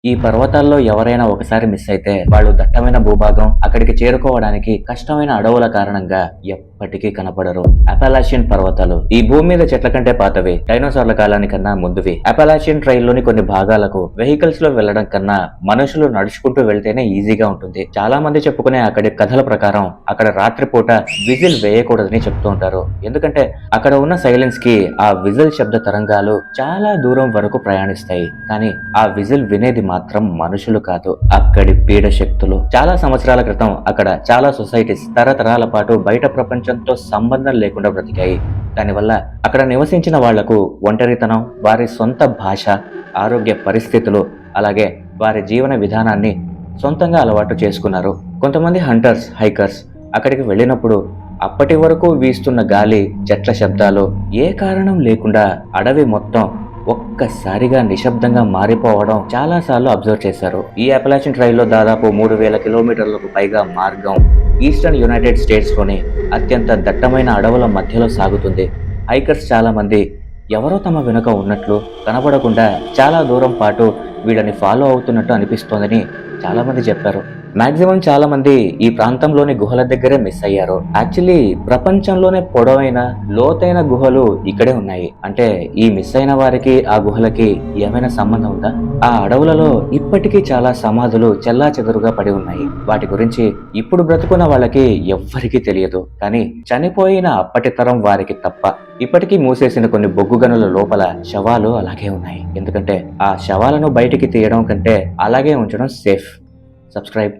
ఈ పర్వతాల్లో ఎవరైనా ఒకసారి మిస్ అయితే వాళ్ళు దట్టమైన భూభాగం అక్కడికి చేరుకోవడానికి కష్టమైన అడవుల కారణంగా ఎప్పటికీ కనపడరు. అపాలాషియన్ పర్వతాలు ఈ భూమి మీద చెట్ల కంటే పాతవి, డైనోసార్ల కాలానికన్నా ముందువి. అపాలాషియన్ ట్రైల్ లోని కొన్ని భాగాలకు వెహికల్స్ లో వెళ్లడం కన్నా మనుషులు నడుచుకుంటూ వెళ్తేనే ఈజీగా ఉంటుంది. చాలా మంది చెప్పుకునే అక్కడి కథల ప్రకారం అక్కడ రాత్రిపూట విజిల్ వేయకూడదని చెప్తూ ఉంటారు. ఎందుకంటే అక్కడ ఉన్న సైలెన్స్ కి ఆ విజిల్ శబ్ద తరంగాలు చాలా దూరం వరకు ప్రయాణిస్తాయి. కానీ ఆ విజిల్ వినేది మాత్రం మనుషులు కాదు, అక్కడి పీడ శక్తులు. చాలా సంవత్సరాల క్రితం అక్కడ చాలా సొసైటీస్ తరతరాల పాటు బయట ప్రపంచంతో సంబంధం లేకుండా బ్రతికాయి. దానివల్ల అక్కడ నివసించిన వాళ్లకు ఒంటరితనం, వారి సొంత భాష, ఆరోగ్య పరిస్థితులు, అలాగే వారి జీవన విధానాన్ని సొంతంగా అలవాటు చేసుకున్నారు. కొంతమంది హంటర్స్, హైకర్స్ అక్కడికి వెళ్ళినప్పుడు అప్పటి వరకు వీస్తున్న గాలి, చెట్ల శబ్దాలు ఏ కారణం లేకుండా అడవి మొత్తం ఒక్కసారిగా నిశ్శబ్దంగా మారిపోవడం చాలా సార్లు అబ్జర్వ్ చేశారు. ఈ అపాలాచియన్ ట్రైల్లో దాదాపు 3000 కిలోమీటర్లకు పైగా మార్గం ఈస్టర్న్ యునైటెడ్ స్టేట్స్ లోని అత్యంత దట్టమైన అడవుల మధ్యలో సాగుతుంది. హైకర్స్ చాలా మంది ఎవరో తమ వెనుక ఉన్నట్లు, కనబడకుండా చాలా దూరం పాటు వీళ్ళని ఫాలో అవుతున్నట్టు అనిపిస్తోందని చాలా మంది చెప్పారు. మాక్సిమం చాలా మంది ఈ ప్రాంతంలోని గుహల దగ్గరే మిస్ అయ్యారు. యాక్చువల్లీ ప్రపంచంలోనే పొడవైన, లోతైన గుహలు ఇక్కడే ఉన్నాయి. అంటే ఈ మిస్ అయిన వారికి ఆ గుహలకి ఏమైనా సంబంధం ఉందా? ఆ అడవులలో ఇప్పటికీ చాలా సమాధులు చెల్లాచెదురుగా పడి ఉన్నాయి. వాటి గురించి ఇప్పుడు బ్రతుకున్న వాళ్ళకి ఎవ్వరికీ తెలియదు. కానీ చనిపోయిన అప్పటి తరం వారికి తప్ప ఇప్పటికీ మూసేసిన కొన్ని బొగ్గు గనుల లోపల శవాలు అలాగే ఉన్నాయి. ఎందుకంటే ఆ శవాలను బయటికి తీయడం కంటే అలాగే ఉంచడం సేఫ్. సబ్స్క్రైబ్.